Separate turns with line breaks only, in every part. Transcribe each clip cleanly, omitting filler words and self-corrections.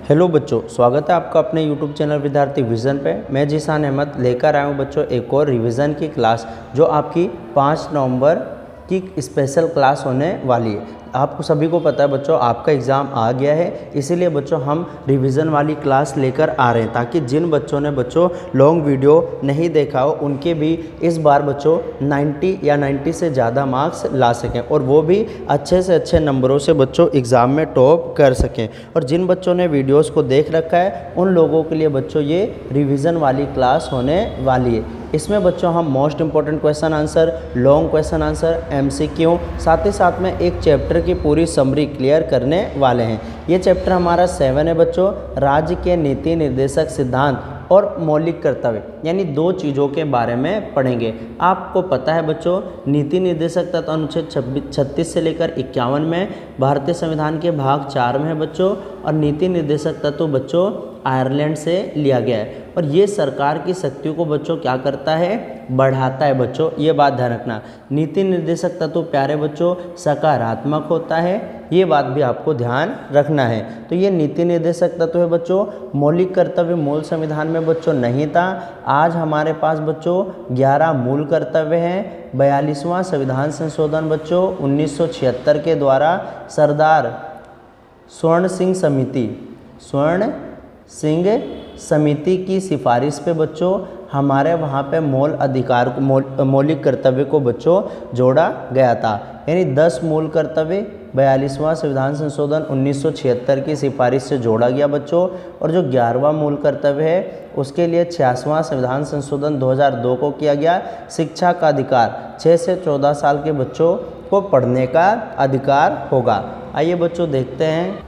Hello बच्चों, स्वागत है आपका अपने YouTube चैनल विद्यार्थी विज़न पे। मैं जीशान अहमद लेकर आया हूँ बच्चों एक और रिवीजन की क्लास जो आपकी 5 नवंबर की स्पेशल क्लास होने वाली है। आपको सभी को पता है बच्चों, आपका एग्ज़ाम आ गया है, इसीलिए बच्चों हम रिवीजन वाली क्लास लेकर आ रहे हैं ताकि जिन बच्चों ने बच्चों लॉन्ग वीडियो नहीं देखा हो उनके भी इस बार बच्चों 90 या 90 से ज़्यादा मार्क्स ला सकें और वो भी अच्छे से अच्छे नंबरों से बच्चों एग्ज़ाम में टॉप कर सकें। और जिन बच्चों ने वीडियोस को देख रखा है उन लोगों के लिए बच्चों ये रिवीजन वाली क्लास होने वाली है। इसमें बच्चों हम most important question answer, long question answer, MCQ, साथ ही साथ में एक चैप्टर की पूरी समरी क्लियर करने वाले हैं। ये चैप्टर हमारा 7 है बच्चों, राज्य के नीति निर्देशक सिद्धांत और मौलिक कर्तव्य, यानी दो चीज़ों के बारे में पढ़ेंगे। आपको पता है बच्चों, नीति निर्देशक तत्व अनुच्छेद 36 से लेकर 51 में भारतीय संविधान के भाग 4 में है बच्चों, और नीति निर्देशक तत्व बच्चों आयरलैंड से लिया गया है। और ये सरकार की शक्तियों को बच्चों क्या करता है, बढ़ाता है बच्चों, ये बात ध्यान रखना। नीति निर्देशक तत्व प्यारे बच्चों सकारात्मक होता है, ये बात भी आपको ध्यान रखना है। तो ये नीति निर्देशक तत्व है बच्चों। मौलिक कर्तव्य मूल संविधान में बच्चों नहीं था। आज हमारे पास बच्चों 11 मूल कर्तव्य हैं। 42वां संविधान संशोधन बच्चों 1976 के द्वारा सरदार स्वर्ण सिंह समिति की सिफारिश पे बच्चों हमारे वहाँ पे मौलिक कर्तव्य को बच्चों जोड़ा गया था। यानी 10 मूल कर्तव्य 42वां संविधान संशोधन 1976 की सिफारिश से जोड़ा गया बच्चों। और जो 11वां मूल कर्तव्य है उसके लिए 86वां संविधान संशोधन 2002 को किया गया। शिक्षा का अधिकार, 6 से 14 साल के बच्चों को पढ़ने का अधिकार होगा। आइए बच्चों देखते हैं।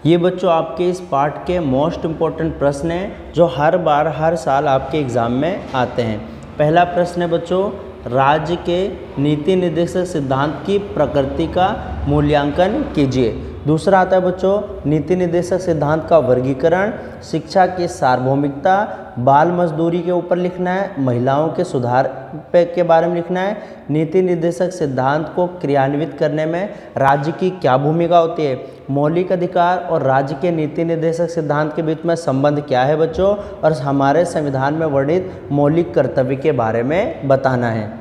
ये बच्चों आपके इस पार्ट के मोस्ट इम्पॉर्टेंट प्रश्न हैं जो हर साल आपके एग्ज़ाम में आते हैं। पहला प्रश्न है बच्चों, राज्य के नीति निर्देशक सिद्धांत की प्रकृति का मूल्यांकन कीजिए। दूसरा आता है बच्चों नीति निर्देशक सिद्धांत का वर्गीकरण, शिक्षा की सार्वभौमिकता, बाल मजदूरी के ऊपर लिखना है, महिलाओं के सुधार के बारे में लिखना है, नीति निर्देशक सिद्धांत को क्रियान्वित करने में राज्य की क्या भूमिका होती है, मौलिक अधिकार और राज्य के नीति निर्देशक सिद्धांत के बीच में संबंध क्या है बच्चों, और हमारे संविधान में वर्णित मौलिक कर्तव्य के बारे में बताना है।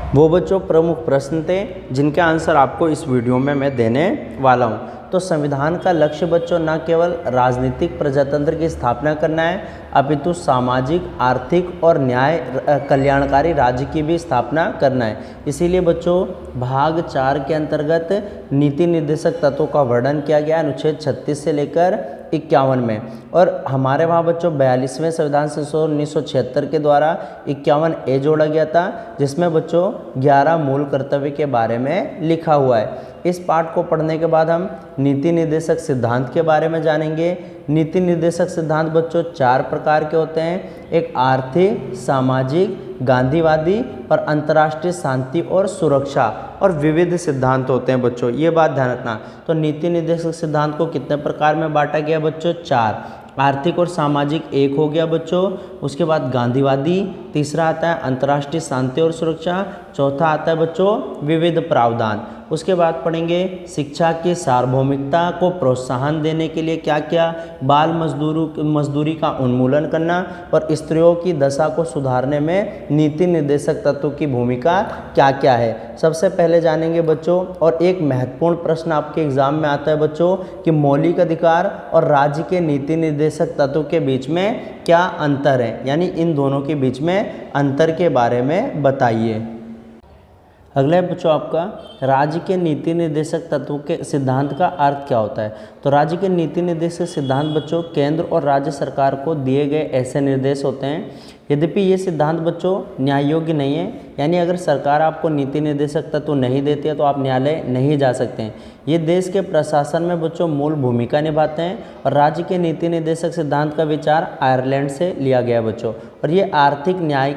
वो बच्चों प्रमुख प्रश्न थे जिनके आंसर आपको इस वीडियो में मैं देने वाला हूँ। तो संविधान का लक्ष्य बच्चों न केवल राजनीतिक प्रजातंत्र की स्थापना करना है अपितु सामाजिक, आर्थिक और न्याय कल्याणकारी राज्य की भी स्थापना करना है। इसीलिए बच्चों भाग 4 के अंतर्गत नीति निर्देशक तत्वों का वर्णन किया गया अनुच्छेद 36 से लेकर 51 में। और हमारे वहाँ बच्चों 42वें संविधान संशोधन 1976 के द्वारा 51A जोड़ा गया था जिसमें बच्चों 11 मूल कर्तव्य के बारे में लिखा हुआ है। इस पाठ को पढ़ने के बाद हम नीति निर्देशक सिद्धांत के बारे में जानेंगे। नीति निर्देशक सिद्धांत बच्चों 4 प्रकार के होते हैं। एक आर्थिक, सामाजिक, गांधीवादी और अंतर्राष्ट्रीय शांति और सुरक्षा और विविध सिद्धांत होते हैं बच्चों, ये बात ध्यान रखना। तो नीति निर्देशक सिद्धांत को कितने प्रकार में बांटा गया बच्चों, 4। आर्थिक और सामाजिक एक हो गया बच्चों, उसके बाद गांधीवादी, तीसरा आता है अंतर्राष्ट्रीय शांति और सुरक्षा, चौथा आता है बच्चों विविध प्रावधान। उसके बाद पढ़ेंगे शिक्षा की सार्वभौमिकता को प्रोत्साहन देने के लिए क्या क्या, बाल मजदूरी का उन्मूलन करना और स्त्रियों की दशा को सुधारने में नीति निर्देशक तत्वों की भूमिका क्या क्या है। सबसे पहले जानेंगे बच्चों, और एक महत्वपूर्ण प्रश्न आपके एग्जाम में आता है बच्चों कि मौलिक अधिकार और राज्य के नीति निर्देशक तत्वों के बीच में क्या अंतर है, यानी इन दोनों के बीच में अंतर के बारे में बताइए। अगला है बच्चों आपका राज्य के नीति निर्देशक तत्वों के सिद्धांत का अर्थ क्या होता है। तो राज्य के नीति निर्देशक सिद्धांत बच्चों केंद्र और राज्य सरकार को दिए गए ऐसे निर्देश होते हैं, यद्यपि ये सिद्धांत बच्चों न्याय योग्य नहीं है। यानी अगर सरकार आपको नीति निर्देशक तत्व नहीं देती है तो आप न्यायालय नहीं जा सकते हैं। ये देश के प्रशासन में बच्चों मूल भूमिका निभाते हैं। और राज्य के नीति निर्देशक सिद्धांत का विचार आयरलैंड से लिया गया बच्चों, और ये आर्थिक न्याय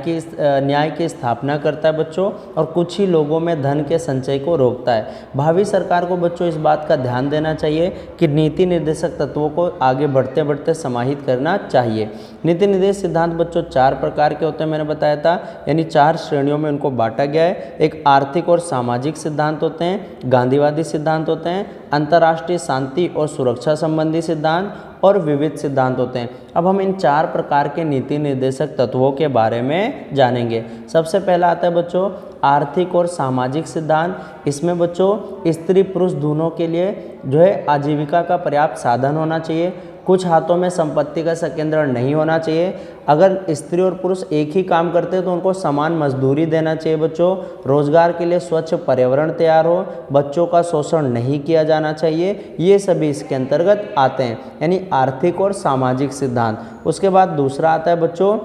की स्थापना करता है बच्चों, और कुछ ही लोगों में धन के संचय को रोकता है। भावी सरकार को बच्चों इस बात का ध्यान देना चाहिए कि नीति निर्देशक तत्वों को आगे बढ़ते बढ़ते समाहित करना चाहिए। नीति निर्देश सिद्धांत बच्चों 4 प्रकार के होते हैं, मैंने बताया था, यानी 4 श्रेणियों में में उनको बांटा गया है। एक आर्थिक और सामाजिक सिद्धांत होते हैं, गांधीवादी सिद्धांत होते हैं, अंतर्राष्ट्रीय शांति और सुरक्षा संबंधी सिद्धांत और विविध सिद्धांत होते हैं। अब हम इन 4 प्रकार के नीति निर्देशक तत्वों के बारे में जानेंगे। सबसे पहला आता है बच्चों आर्थिक और सामाजिक सिद्धांत। इसमें बच्चों स्त्री पुरुष दोनों के लिए जो है आजीविका का पर्याप्त साधन होना चाहिए। कुछ हाथों में संपत्ति का संकेंद्रण नहीं होना चाहिए। अगर स्त्री और पुरुष एक ही काम करते हैं तो उनको समान मजदूरी देना चाहिए बच्चों। रोजगार के लिए स्वच्छ पर्यावरण तैयार हो, बच्चों का शोषण नहीं किया जाना चाहिए, ये सभी इसके अंतर्गत आते हैं, यानी आर्थिक और सामाजिक सिद्धांत। उसके बाद दूसरा आता है बच्चों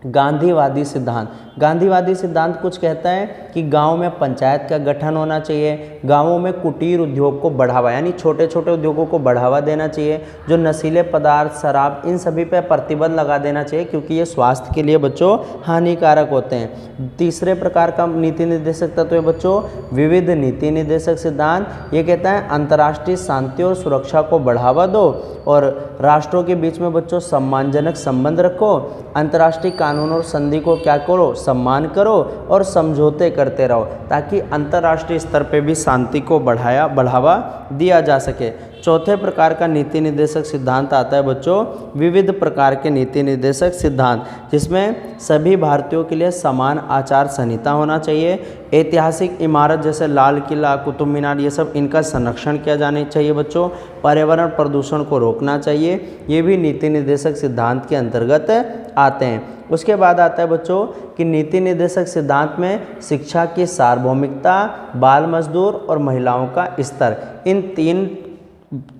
गांधीवादी सिद्धांत। गांधीवादी सिद्धांत कुछ कहता है कि गांव में पंचायत का गठन होना चाहिए, गांवों में कुटीर उद्योग को बढ़ावा यानी छोटे छोटे उद्योगों को बढ़ावा देना चाहिए, जो नशीले पदार्थ शराब इन सभी पे प्रतिबंध लगा देना चाहिए क्योंकि ये स्वास्थ्य के लिए बच्चों हानिकारक होते हैं। तीसरे प्रकार का नीति निर्देशक तत्व है बच्चों विविध नीति निर्देशक सिद्धांत। ये कहता है अंतर्राष्ट्रीय शांति और सुरक्षा को बढ़ावा दो और राष्ट्रों के बीच में बच्चों सम्मानजनक संबंध रखो, अंतर्राष्ट्रीय कानून और संधि को क्या करो सम्मान करो और समझौते करते रहो ताकि अंतर्राष्ट्रीय स्तर पे भी शांति को बढ़ावा दिया जा सके। चौथे प्रकार का नीति निर्देशक सिद्धांत आता है बच्चों विविध प्रकार के नीति निर्देशक सिद्धांत, जिसमें सभी भारतीयों के लिए समान आचार संहिता होना चाहिए। ऐतिहासिक इमारत जैसे लाल किला, कुतुब मीनार, ये सब इनका संरक्षण किया जाना चाहिए बच्चों। पर्यावरण प्रदूषण को रोकना चाहिए, ये भी नीति निर्देशक सिद्धांत के अंतर्गत आते हैं। उसके बाद आता है बच्चों कि नीति निर्देशक सिद्धांत में शिक्षा की सार्वभौमिकता, बाल मजदूर और महिलाओं का स्तर, इन 3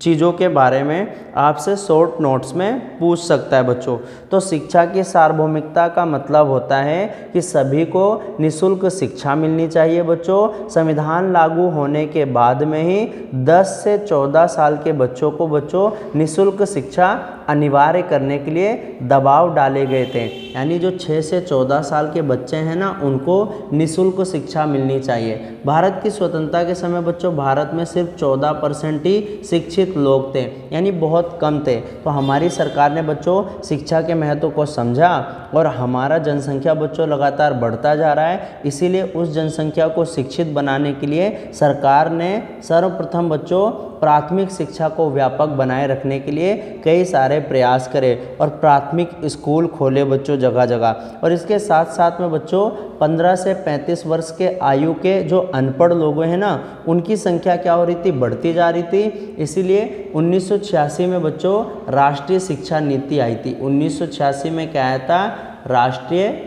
चीज़ों के बारे में आपसे शॉर्ट नोट्स में पूछ सकता है बच्चों। तो शिक्षा की सार्वभौमिकता का मतलब होता है कि सभी को निःशुल्क शिक्षा मिलनी चाहिए बच्चों। संविधान लागू होने के बाद में ही 10 से 14 साल के बच्चों को बच्चों निःशुल्क शिक्षा अनिवार्य करने के लिए दबाव डाले गए थे, यानी जो 6 से 14 साल के बच्चे हैं ना उनको निःशुल्क शिक्षा मिलनी चाहिए। भारत की स्वतंत्रता के समय बच्चों भारत में सिर्फ 14% ही शिक्षित लोग थे, यानी बहुत कम थे। तो हमारी सरकार ने बच्चों शिक्षा के महत्व को समझा और हमारा जनसंख्या बच्चों लगातार बढ़ता जा रहा है, इसीलिए उस जनसंख्या को शिक्षित बनाने के लिए सरकार ने सर्वप्रथम बच्चों प्राथमिक शिक्षा को व्यापक बनाए रखने के लिए कई सारे प्रयास करे और प्राथमिक स्कूल खोले बच्चों जगह जगह। और इसके साथ साथ में बच्चों 15 से 35 वर्ष के आयु के जो अनपढ़ लोग हैं ना उनकी संख्या क्या हो रही थी, बढ़ती जा रही थी। इसीलिए 1986 में बच्चों राष्ट्रीय शिक्षा नीति आई थी। 1986 में क्या आया था, राष्ट्रीय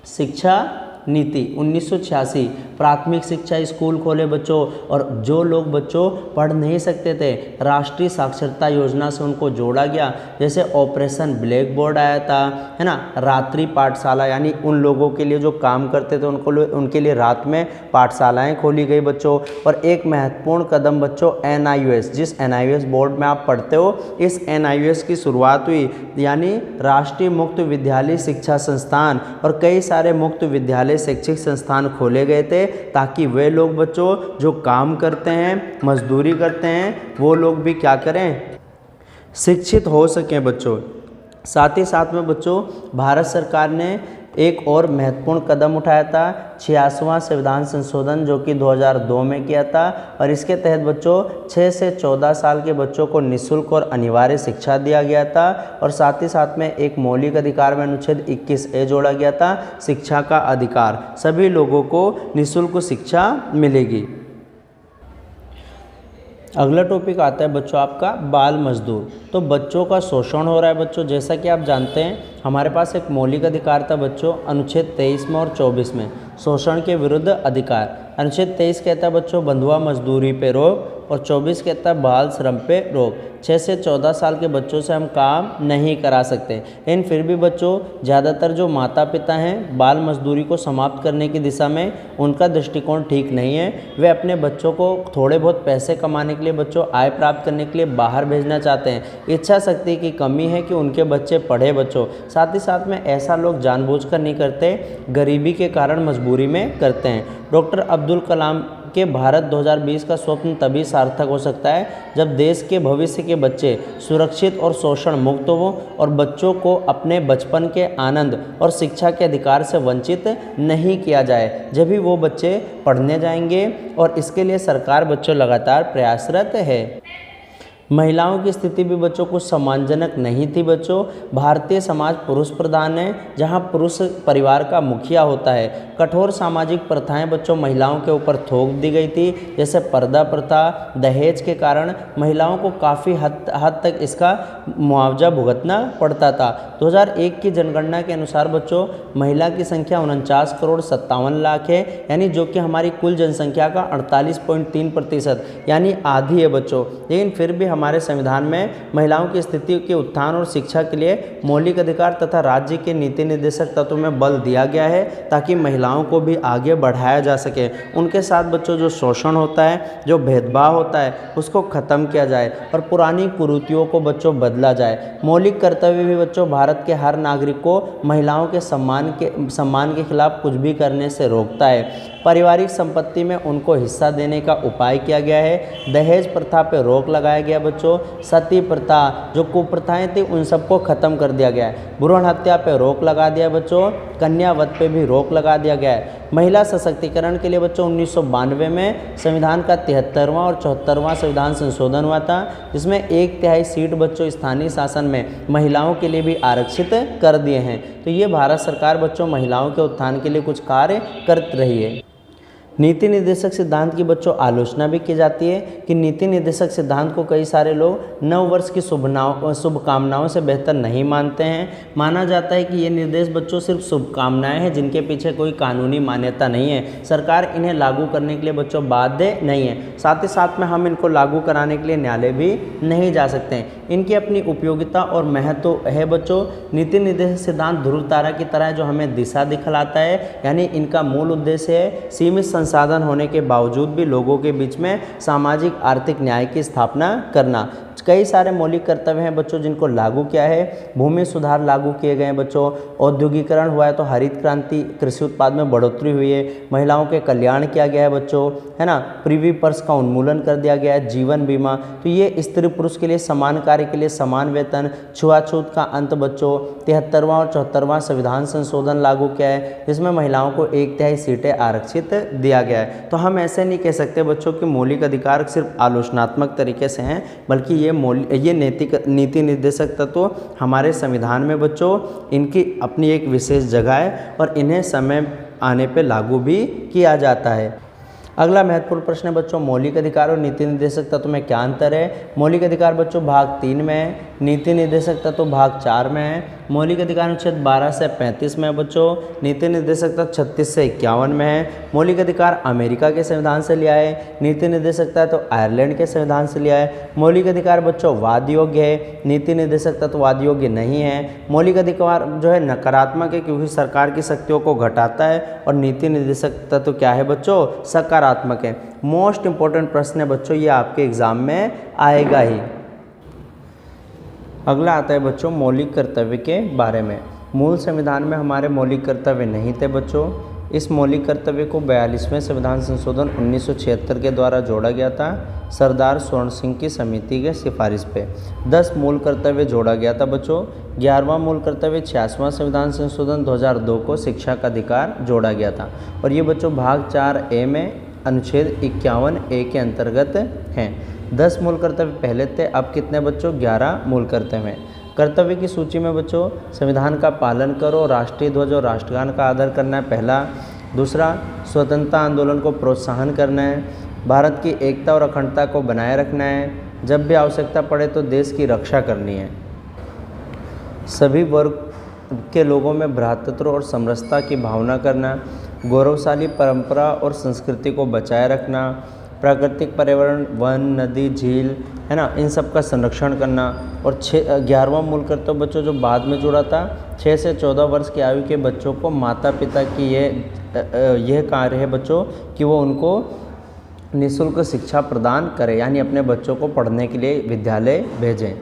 शिक्षा नीति 1986। प्राथमिक शिक्षा स्कूल खोले बच्चों और जो लोग बच्चों पढ़ नहीं सकते थे राष्ट्रीय साक्षरता योजना से उनको जोड़ा गया। जैसे ऑपरेशन ब्लैक बोर्ड आया था, है ना, रात्रि पाठशाला, यानी उन लोगों के लिए जो काम करते थे उनके लिए रात में पाठशालाएं खोली गई बच्चों। और एक महत्वपूर्ण कदम बच्चों NIOS, जिस NIOS बोर्ड में आप पढ़ते हो, इस NIOS की शुरुआत हुई, यानी राष्ट्रीय मुक्त विद्यालय शिक्षा संस्थान, और कई सारे मुक्त विद्यालय शैक्षिक संस्थान खोले गए थे ताकि वे लोग बच्चों जो काम करते हैं, मजदूरी करते हैं, वो लोग भी क्या करें, शिक्षित हो सकें बच्चों। साथ ही साथ में बच्चों भारत सरकार ने एक और महत्वपूर्ण कदम उठाया था, 86वां संविधान संशोधन, जो कि 2002 में किया था। और इसके तहत बच्चों 6 से 14 साल के बच्चों को निःशुल्क और अनिवार्य शिक्षा दिया गया था। और साथ ही साथ में एक मौलिक अधिकार में अनुच्छेद 21A जोड़ा गया था, शिक्षा का अधिकार, सभी लोगों को निःशुल्क शिक्षा मिलेगी। अगला टॉपिक आता है बच्चों आपका बाल मजदूर। तो बच्चों का शोषण हो रहा है बच्चों, जैसा कि आप जानते हैं हमारे पास एक मौलिक अधिकार था बच्चों अनुच्छेद 23 में और 24 में, शोषण के विरुद्ध अधिकार। अनुच्छेद 23 कहता है बच्चों बंधुआ मजदूरी पे रोक और 24 कहता है बाल श्रम पे रोक। 6 से 14 साल के बच्चों से हम काम नहीं करा सकते, लेकिन फिर भी बच्चों ज़्यादातर जो माता पिता हैं बाल मजदूरी को समाप्त करने की दिशा में उनका दृष्टिकोण ठीक नहीं है। वे अपने बच्चों को थोड़े बहुत पैसे कमाने के लिए बच्चों आय प्राप्त करने के लिए बाहर भेजना चाहते हैं। इच्छा शक्ति की कमी है कि उनके बच्चे पढ़े बच्चों। साथ ही साथ में ऐसा लोग जानबूझकर नहीं करते, गरीबी के कारण मजबूरी में करते हैं। डॉक्टर अब्दुल कलाम कि भारत 2020 का स्वप्न तभी सार्थक हो सकता है जब देश के भविष्य के बच्चे सुरक्षित और शोषण मुक्त हों और बच्चों को अपने बचपन के आनंद और शिक्षा के अधिकार से वंचित नहीं किया जाए। जब भी वो बच्चे पढ़ने जाएंगे और इसके लिए सरकार बच्चों लगातार प्रयासरत है। महिलाओं की स्थिति भी बच्चों कुछ सम्मानजनक नहीं थी बच्चों। भारतीय समाज पुरुष प्रधान है, जहां पुरुष परिवार का मुखिया होता है। कठोर सामाजिक प्रथाएं बच्चों महिलाओं के ऊपर थोप दी गई थी, जैसे पर्दा प्रथा, दहेज के कारण महिलाओं को काफ़ी हद तक इसका मुआवजा भुगतना पड़ता था। 2001 की जनगणना के अनुसार बच्चों महिला की संख्या 49,57,00,000 है, यानी जो कि हमारी कुल जनसंख्या का 48.3% यानी आधी है बच्चों। लेकिन फिर भी हमारे संविधान में महिलाओं की स्थिति के उत्थान और शिक्षा के लिए मौलिक अधिकार तथा राज्य के नीति निर्देशक तत्वों में बल दिया गया है, ताकि महिलाओं को भी आगे बढ़ाया जा सके। उनके साथ बच्चों जो शोषण होता है, जो भेदभाव होता है, उसको ख़त्म किया जाए और पुरानी कुरीतियों को बच्चों बदला जाए। मौलिक कर्तव्य भी बच्चों भारत के हर नागरिक को महिलाओं के सम्मान के खिलाफ कुछ भी करने से रोकता है। पारिवारिक संपत्ति में उनको हिस्सा देने का उपाय किया गया है। दहेज प्रथा पर रोक लगाया गया बच्चों। सती प्रथा, जो कुप्रथाएं थी, उन सबको खत्म कर दिया गया है। भ्रूण हत्या पे रोक लगा दिया बच्चों। कन्यावध पे भी रोक लगा दिया गया है। महिला सशक्तिकरण के लिए बच्चों 1992 में संविधान का 73वां और 74वां संविधान संशोधन हुआ था, जिसमें 1/3 सीट बच्चों स्थानीय शासन में महिलाओं के लिए भी आरक्षित कर दिए हैं। तो ये भारत सरकार बच्चों महिलाओं के उत्थान के लिए कुछ कार्य कर रही है। नीति निर्देशक सिद्धांत की बच्चों आलोचना भी की जाती है कि नीति निर्देशक सिद्धांत को कई सारे लोग नव वर्ष की शुभकामनाओं से बेहतर नहीं मानते हैं। माना जाता है कि ये निर्देश बच्चों सिर्फ शुभकामनाएं हैं, जिनके पीछे कोई कानूनी मान्यता नहीं है। सरकार इन्हें लागू करने के लिए बच्चों बाध्य नहीं है। साथ ही साथ में हम इनको लागू कराने के लिए न्यायालय भी नहीं जा सकते हैं। इनकी अपनी उपयोगिता और महत्व है बच्चों। नीति निर्देशक सिद्धांत ध्रुव तारा की तरह जो हमें दिशा दिखलाता है, यानी इनका मूल उद्देश्य है सीमित संसाधन होने के बावजूद भी लोगों के बीच में सामाजिक आर्थिक न्याय की स्थापना करना। कई सारे मौलिक कर्तव्य हैं बच्चों जिनको लागू किया है। भूमि सुधार लागू किए गए हैं बच्चों। औद्योगिकरण हुआ है तो हरित क्रांति, कृषि उत्पाद में बढ़ोतरी हुई है। महिलाओं के कल्याण किया गया है बच्चों, है ना। प्रीवी पर्स का उन्मूलन कर दिया गया है। जीवन बीमा, तो ये स्त्री पुरुष के लिए समान कार्य के लिए समान वेतन। छुआछूत का अंत बच्चों। 73वां और 74वां संविधान संशोधन लागू किया है, जिसमें महिलाओं को 1/3 सीटें आरक्षित दिया गया है। तो हम ऐसे नहीं कह सकते बच्चों कि मौलिक अधिकार सिर्फ आलोचनात्मक तरीके से हैं, बल्कि ये नीति निर्देशक तत्व हमारे संविधान में बच्चों इनकी अपनी एक विशेष जगह है और इन्हें समय आने पे लागू भी किया जाता है। अगला महत्वपूर्ण प्रश्न है बच्चों, मौलिक अधिकार और नीति निर्देशक तत्व में क्या अंतर है। मौलिक अधिकार बच्चों भाग 3 में है, नीति निर्देशक तत्व भाग 4 में है। मौलिक अधिकार अनुच्छेद 12 से 35 में है बच्चों। नीति निर्देशक तत्व 36 से 51 में है। मौलिक अधिकार अमेरिका के संविधान से लिया है। नीति निर्देशक तत्व आयरलैंड के संविधान से लिया है। मौलिक अधिकार बच्चों वाद योग्य है, नीति निर्देशक तत्व वाद योग्य नहीं है। मौलिक अधिकार जो है नकारात्मक है, क्योंकि सरकार की शक्तियों को घटाता है, और नीति निर्देशक तत्व क्या है बच्चों, सकारात्मक है। मोस्ट इंपॉर्टेंट प्रश्न है बच्चों, ये आपके एग्जाम में आएगा ही। अगला आता है बच्चों मौलिक कर्तव्य के बारे में। मूल संविधान में हमारे मौलिक कर्तव्य नहीं थे बच्चों। इस मौलिक कर्तव्य को 42वें संविधान संशोधन 1976 के द्वारा जोड़ा गया था, सरदार स्वर्ण सिंह की समिति के सिफारिश पे। 10 मूल कर्तव्य जोड़ा गया था बच्चों। 11वां मूल कर्तव्य 86वां संविधान संशोधन 2002 को शिक्षा का अधिकार जोड़ा गया था, और ये बच्चों भाग 4A में अनुच्छेद 51A के अंतर्गत हैं। 10 मूल कर्तव्य पहले थे, अब कितने बच्चों, 11 मूल कर्तव्य हैं। कर्तव्य की सूची में बच्चों संविधान का पालन करो, राष्ट्रीय ध्वज और राष्ट्रगान का आदर करना है पहला। दूसरा, स्वतंत्रता आंदोलन को प्रोत्साहन करना है। भारत की एकता और अखंडता को बनाए रखना है। जब भी आवश्यकता पड़े तो देश की रक्षा करनी है। सभी वर्ग के लोगों में भ्रातृत्व और समरसता की भावना करना। गौरवशाली परंपरा और संस्कृति को बचाए रखना। प्राकृतिक पर्यावरण, वन, नदी, झील, है ना, इन सब का संरक्षण करना। और 11वां मूल कर्तव्य बच्चों जो बाद में जुड़ा था, 6 से 14 वर्ष की आयु के बच्चों को माता पिता की यह कार्य है बच्चों कि वो उनको निःशुल्क शिक्षा प्रदान करें, यानी अपने बच्चों को पढ़ने के लिए विद्यालय भेजें।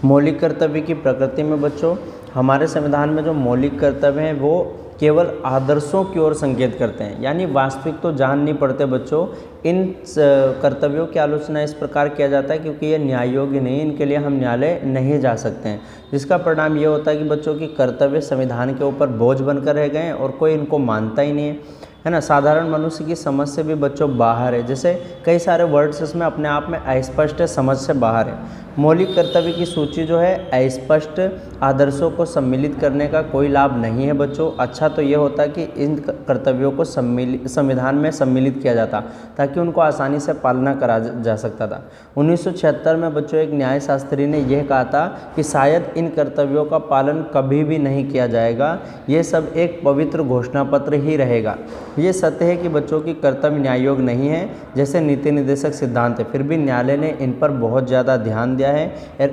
मौलिक कर्तव्य की प्रकृति में बच्चों हमारे संविधान में जो मौलिक कर्तव्य हैं वो केवल आदर्शों की ओर संकेत करते हैं, यानी वास्तविक तो जान नहीं पड़ते बच्चों। इन कर्तव्यों की आलोचना इस प्रकार किया जाता है क्योंकि ये न्याय योग्य नहीं, इनके लिए हम न्यायालय नहीं जा सकते हैं, जिसका परिणाम ये होता है कि बच्चों की कर्तव्य संविधान के ऊपर बोझ बनकर रह गए हैं और कोई इनको मानता ही नहीं है ना। साधारण मनुष्य की समझ से भी बच्चों बाहर है, जैसे कई सारे वर्ड्स इसमें अपने आप में अस्पष्ट है, समझ से बाहर है। मौलिक कर्तव्य की सूची जो है अस्पष्ट आदर्शों को सम्मिलित करने का कोई लाभ नहीं है बच्चों। अच्छा तो ये होता कि इन कर्तव्यों को संविधान में सम्मिलित किया जाता ताकि उनको आसानी से पालना करा जा सकता था। 1976 में बच्चों एक न्याय शास्त्री ने यह कहा था कि शायद इन कर्तव्यों का पालन कभी भी नहीं किया जाएगा, ये सब एक पवित्र घोषणा पत्र ही रहेगा। ये सत्य है कि बच्चों की कर्तव्य न्याय योग्य नहीं है जैसे नीति निर्देशक सिद्धांत है, फिर भी न्यायालय ने इन पर बहुत ज़्यादा ध्यान दिया है। और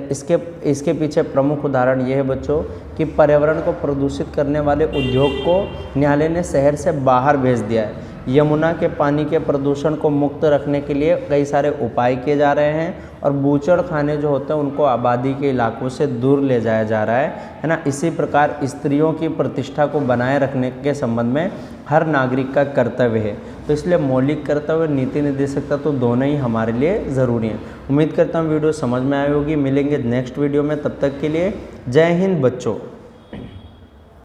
इसके पीछे प्रमुख उदाहरण ये है बच्चों कि पर्यावरण को प्रदूषित करने वाले उद्योग को न्यायालय ने शहर से बाहर भेज दिया है। यमुना के पानी के प्रदूषण को मुक्त रखने के लिए कई सारे उपाय किए जा रहे हैं और बूचड़ खाने जो होते हैं उनको आबादी के इलाकों से दूर ले जाया जा रहा है ना। इसी प्रकार स्त्रियों की प्रतिष्ठा को बनाए रखने के संबंध में हर नागरिक का कर्तव्य है। तो इसलिए मौलिक कर्तव्य और नीति निर्देशकता तो दोनों ही हमारे लिए ज़रूरी हैं। उम्मीद करता हूँ वीडियो समझ में आई होगी। मिलेंगे नेक्स्ट वीडियो में, तब तक के लिए जय हिंद बच्चों।